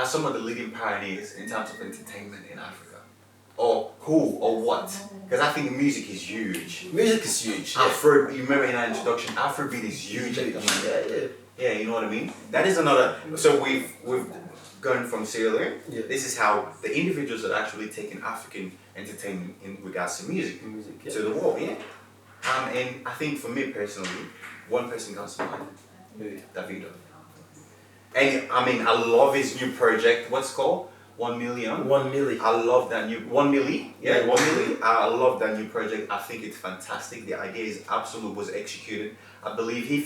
some of the leading pioneers in terms of entertainment in Africa? Or who or what? Because I think music is huge. Music is huge. Yeah. Afro, you remember in our introduction, Afro Beat is huge at the moment. Yeah, you know what I mean? That is another. So we've gone from Sierra Leone. Yeah. This is how the individuals that actually taken African entertainment in regards to music to the world. Yeah. And I think for me personally, one person comes to mind. Davido. And I mean, I love his new project. What's it called? 1 million. 1 million. I love that new 1 milli. Yeah, 1 milli. I love that new project. I think it's fantastic. The idea is absolute was executed. I believe if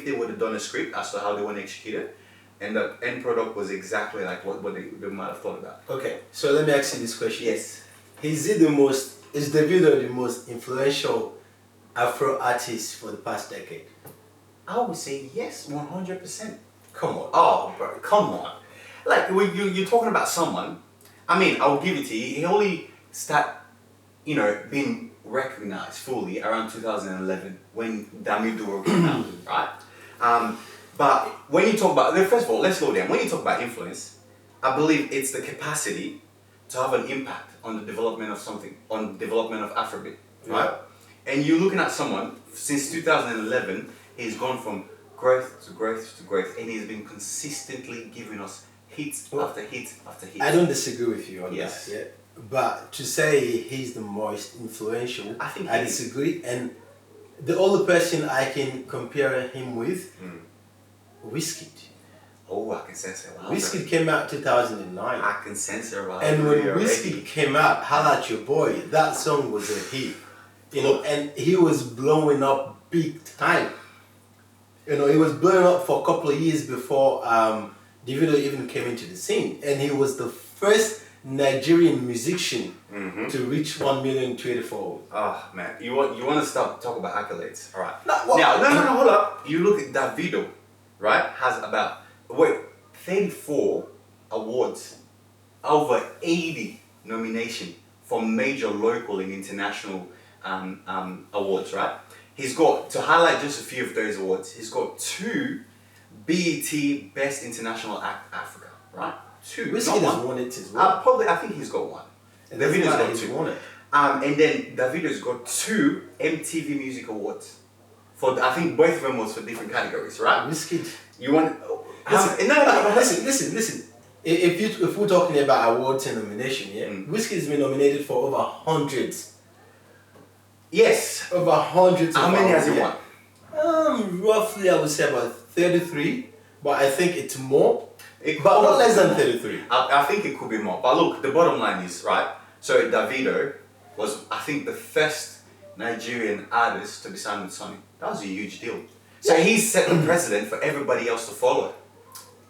they would have done a script as to how they want to execute it, and the end product was exactly like what they might have thought about. Okay, so let me ask you this question. Yes. Is Davido the most influential Afro artist for the past decade? I would say yes, 100%. Come on. Oh, bro, come on. Like, when you're talking about someone, I mean, I'll give it to you. He only started, being recognized fully around 2011 when Davido came out, right? But when you talk about, first of all, let's slow down. When you talk about influence, I believe it's the capacity to have an impact on the development of something, on the development of Afrobeat, right? And you're looking at someone, since 2011, he's gone from growth to growth to growth, and he's been consistently giving us hits after hit after hit. I don't disagree with you on that. Yeah. But to say he's the most influential, I disagree. And the only person I can compare him with, Wizkid. Oh, I can sense it. Wow. Wizkid came out 2009. I can sense it. Wow. And when Wizkid came out, Holla at Your Boy, that song was a hit. And he was blowing up big time. He was blowing up for a couple of years before Davido even came into the scene, and he was the first Nigerian musician to reach 1 million Twitter followers. Oh man, you want to stop talking about accolades? All right. No, hold up. You look at Davido, right? Has about 34 awards, over 80 nominations for major local and international awards, right? He's got, to highlight just a few of those awards, he's got 2 BET Best International Act Africa, right? 2. Wizkid has won it as well. I think he's got 1. And Davido's got 2. Won it. And then Davido's got 2 MTV Music Awards. I think both of them was for different categories, right? Wizkid. You want... Listen. If we're talking about awards and nomination, Wizkid's been nominated for over hundreds. Yes. Over hundreds of How many has he won? Roughly, I would say about 33, but I think it's more. But not less than 33. I think it could be more. But look, the bottom line is, right, so Davido was, I think, the first Nigerian artist to be signed with Sony. That was a huge deal. So he set the precedent for everybody else to follow.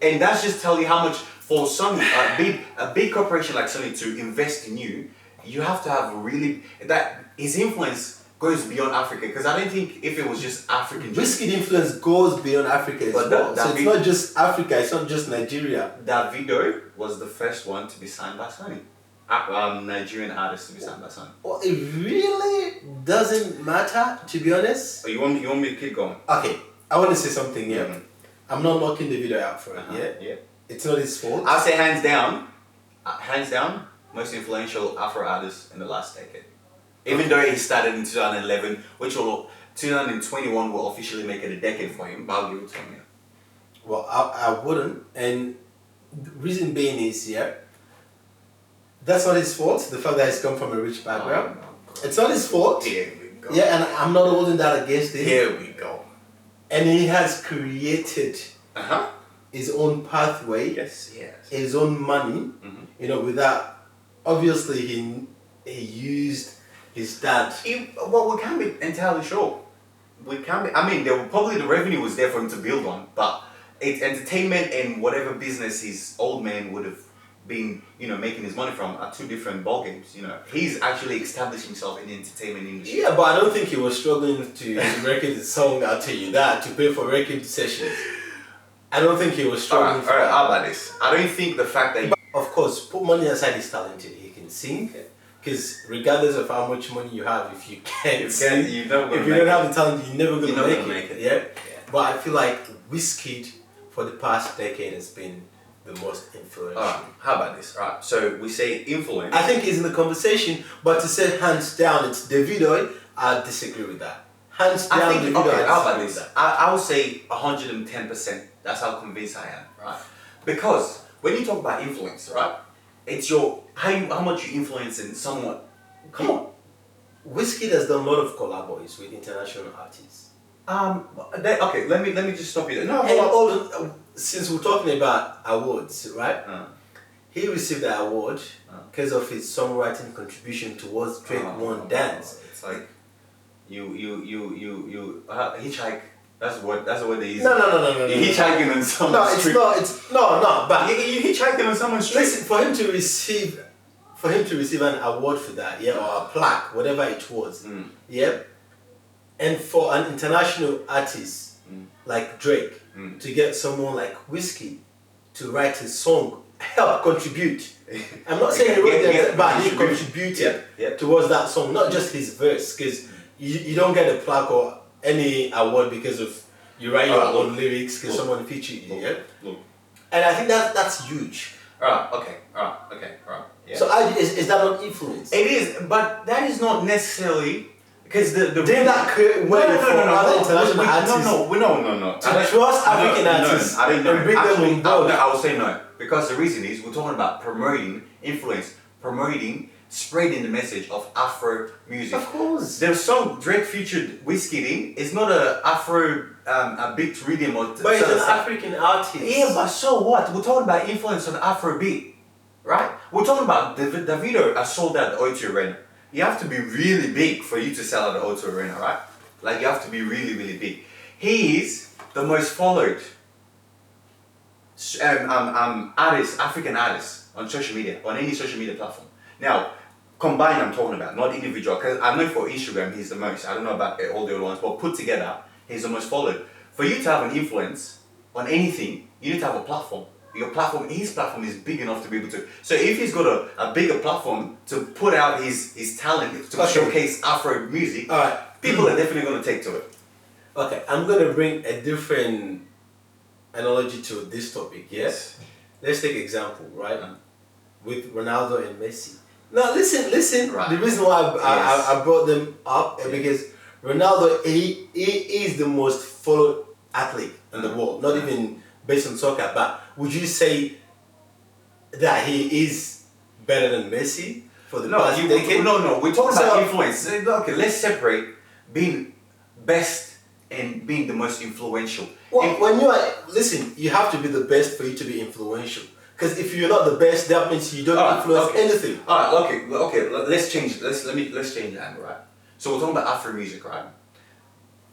And that's just tell you how much, for Sony, a big corporation like Sony to invest in you, you have to have that his influence goes beyond Africa, because I don't think if it was just African... Wizkid influence goes beyond Africa as well. So it's not just Africa, it's not just Nigeria. Davido was the first one to be signed by Sony. Nigerian artist to be signed by Sony. Well, it really doesn't matter, to be honest. Oh, you want me to keep going? Okay, I want to say something here. I'm not knocking Davido out for it, yeah? It's not his fault. I'll say hands down, most influential Afro artist in the last decade. Even though he started in 2011, which 2021 will officially make it a decade for him, but I'll give it to him. Well, I wouldn't, and the reason being is, that's not his fault, the fact that he's come from a rich background. It's not his fault. Here we go. Yeah, and I'm not holding that against him. Here we go. And he has created his own pathway, his own money, without, obviously he used his dad. Well, we can't be entirely sure. We can't be, I mean, probably the revenue was there for him to build on, but it's entertainment and whatever business his old man would have been, making his money from are 2 different ballgames, He's actually established himself in the entertainment industry. Yeah, but I don't think he was struggling to record the song, I'll tell you that, to pay for record sessions. I don't think he was struggling for that. How about this? I don't think the fact that... Of course, put money aside, he's talented. He can sing. Because regardless of how much money you have, if you can't sing, if you don't have the talent, you're never going to make it. Yeah? But I feel like Wizkid for the past decade has been the most influential. Alright, how about this? Alright, so we say influence. I think he's in the conversation, but to say hands down it's Davido, I disagree with that. Hands down, I think, Davido, okay, how I about disagree this? with that. I would say 110%. That's how convinced I am, right? Because when you talk about influence, right, it's your how much you influence in someone. Come on. Wizkid has done a lot of collabos with international artists. Okay, let me just stop you there. No, And hold on. since we're talking about awards, right? He received that award because of his songwriting contribution towards Drake One Dance. It's like you hitchhike. That's the word they use. No. You're hitchhiking on someone's No, it's street. not. It's no. But You hitchhiking on someone's street. listen, for him to receive an award for that, yeah, or a plaque, whatever it was, yeah, and for an international artist like Drake to get someone like Whiskey to write his song, help contribute. I'm not saying he wrote it, but he contributed towards that song, not just his verse, because you don't get a plaque or any award because of you write your own lyrics because someone featured you, yeah. And I think that's huge. Alright. Yeah. So is that not influence? It is, but that is not necessarily because the Did that create way for other international artists? No. To trust African artists I don't know. and bring them on board. I will say no because the reason is we're talking about promoting influence, spreading the message of Afro music. Of course. The song Drake featured Wizkid in is not a Afro a beat rhythm or. But it's an African artist. Yeah, but so what? We're talking about influence on Afro Beat, right? We're talking about Davido has sold out the O2 Arena. You have to be really big for you to sell out the O2 Arena, right? Like you have to be really, really big. He is the most followed African artist on social media, on any social media platform. Now, combined I'm talking about, not individual, because I know for Instagram he's the most. I don't know about all the other ones, but put together, he's the most followed. For you to have an influence on anything, you need to have a platform. His platform is big enough to be able to. So if he's got a bigger platform to put out his talent, to showcase Afro music, people are definitely going to take to it. Okay, I'm going to bring a different analogy to this topic, yes? Let's take example, right? With Ronaldo and Messi. Now listen. Right. The reason why I brought them up is because Ronaldo, he is the most followed athlete in the world. Not even based on soccer, but would you say that he is better than Messi for the past decade? No. We're talking about influence. Okay, let's separate being best and being the most influential. Well, when you are you have to be the best for you to be influential. Because if you're not the best, that means you don't influence anything. Okay. Let's change. Let's change the angle, right? So we're talking about Afro music, right?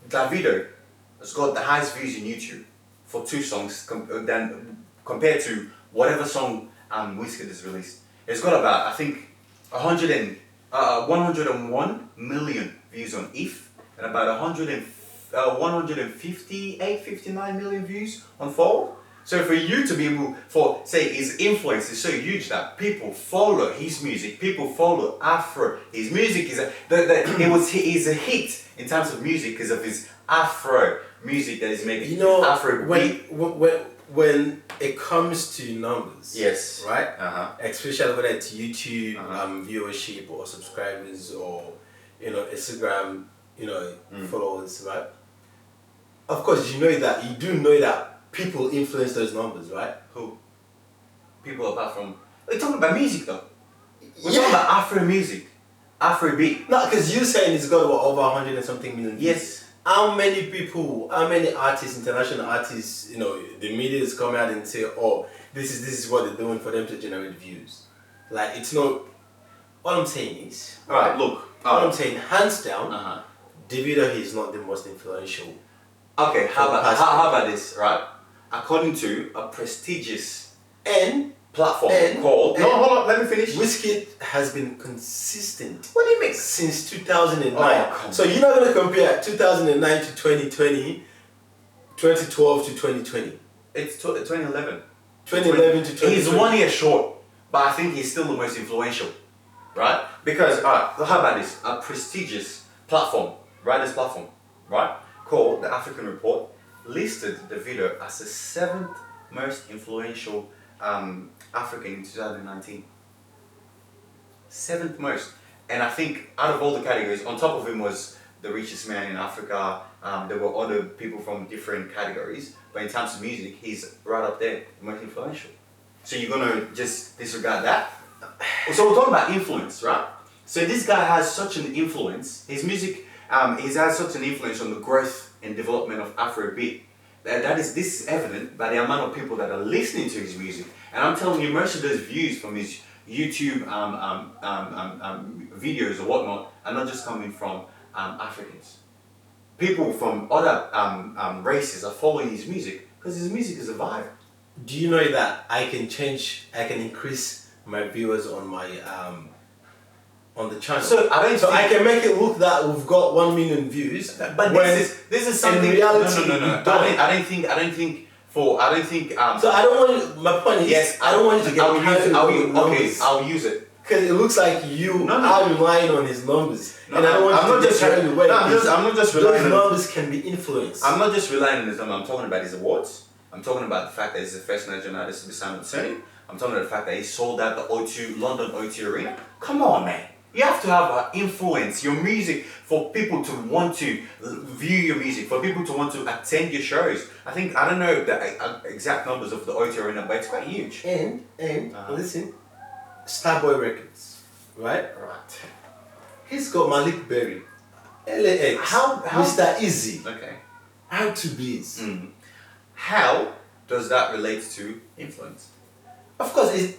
Davido has got the highest views on YouTube for 2 songs compared to whatever song Wizkid has released. It's got about, I think, 101 million views on If and about 158, 59 million views on Fold. So for you to be able, say his influence is so huge that people follow his music, people follow Afro. His music is he's a hit in terms of music because of his Afro music that he's making. You know, Afro beat. When it comes to numbers, yes, right? Especially whether it's YouTube viewership or subscribers or Instagram, followers, right? Of course, you do know that people influence those numbers, right? Who? People apart from. We're talking about music though. We're talking about Afro music, Afro beat. No, because you're saying it's got over 100 and something million views. Yes. How many artists, international artists, the media is coming out and say, oh, this is what they're doing for them to generate views. Like, it's not. All I'm saying is, I'm saying, hands down, Davido is not the most influential. Okay, how about this, right? According to a prestigious platform called. No, hold on, let me finish. Wizkid has been consistent. What do you mean? Since 2009. Oh, so you're not going to compare 2009 to 2020, 2012 to 2020. It's 2011. 2011 to 2020. He's 1 year short, but I think he's still the most influential, right? Because, how about this? A prestigious platform, writers platform, right? Called the African Report, listed Davido as the 7th most influential African in 2019. 7th most. And I think out of all the categories, on top of him was the richest man in Africa. There were other people from different categories, but in terms of music, he's right up there, the most influential. So you're gonna just disregard that? So we're talking about influence, right? So this guy has such an influence. His music, he's had such an influence on the growth and development of Afro Beat. This is evident by the amount of people that are listening to his music. And I'm telling you, most of those views from his YouTube videos or whatnot are not just coming from Africans. People from other races are following his music because his music is a vibe. Do you know that I can increase my viewers on my on the channel? So I can make it look that we've got 1 million views. But this is something. In reality, no. I don't think. So I don't want you. My point is, yes, I don't want you to get. I'll use it. Because it looks like you are relying on his numbers, and I don't want I'm you not to just get carried away. I'm not just relying those on. numbers can be influenced. I'm not just relying on his number. I'm talking about his awards. I'm talking about the fact that he's the first Nigerian artist to be signed with Sony. I'm talking about the fact that he sold out the London O2 Arena. Come on, man. You have to have influence, your music, for people to want to view your music, for people to want to attend your shows. I don't know the exact numbers of the O2 Arena, but it's quite huge. And listen, Starboy Records, right? Right. He's got Malik Berry, LAX, How Mr. Easy, Okay. R2Bs. How does that relate to influence? Of course,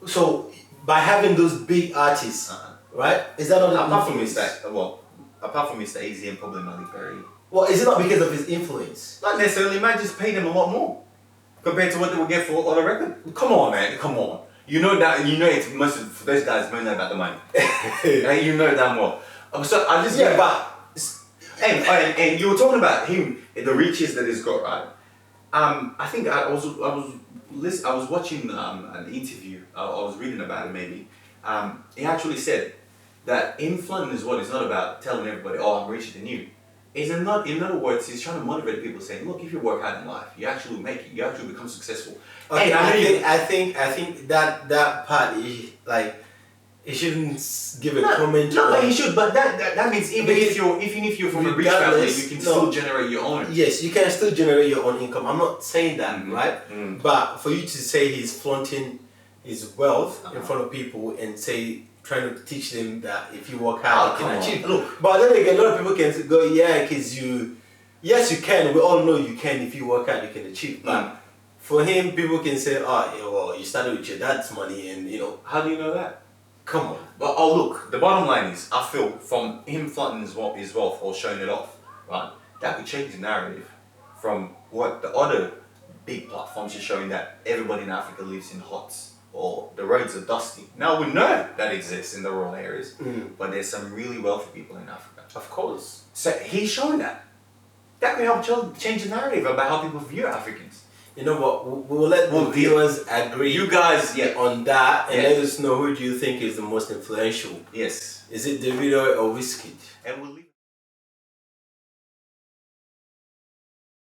so by having those big artists, right? Is that not apart from Mr. Easy and probably Malik Berry? Well, is it not because of his influence? Not necessarily. Man, just paid them a lot more compared to what they would get for on a record. Come on, man. Come on. You know that. You know it's most of those guys know about the money. And you know damn well. So I just and you were talking about him, the riches that he's got, right? I think I was watching an interview. I was reading about it maybe. He actually said that influence is what it's not about telling everybody, oh, I'm richer than you. In other words, he's trying to motivate people, saying, look, if you work hard in life, you actually make it. You actually become successful. Okay, I think that part is like, he shouldn't give a comment. No, but he should. But that means even if you're from a rich family, you can still generate your own. Yes, you can still generate your own income. I'm not saying that, right? But for you to say he's flaunting his wealth in front of people and trying to teach them that if you work hard, you can achieve. Look, but then again, a lot of people can go, because yes, you can. We all know you can. If you work hard, you can achieve. But for him, people can say, well, you started with your dad's money, and how do you know that? Come on. But look, the bottom line is, I feel from him flaunting his wealth or showing it off, right? That could change the narrative from what the other big platforms are showing, that everybody in Africa lives in huts or the roads are dusty. Now we know that exists in the rural areas, but there's some really wealthy people in Africa. Of course. So he's showing that. That could help change the narrative about how people view Africans. You know what? We'll let the viewers agree. You guys, on that, and let us know who do you think is the most influential. Yes. Is it Davido or Wizkid? And we'll leave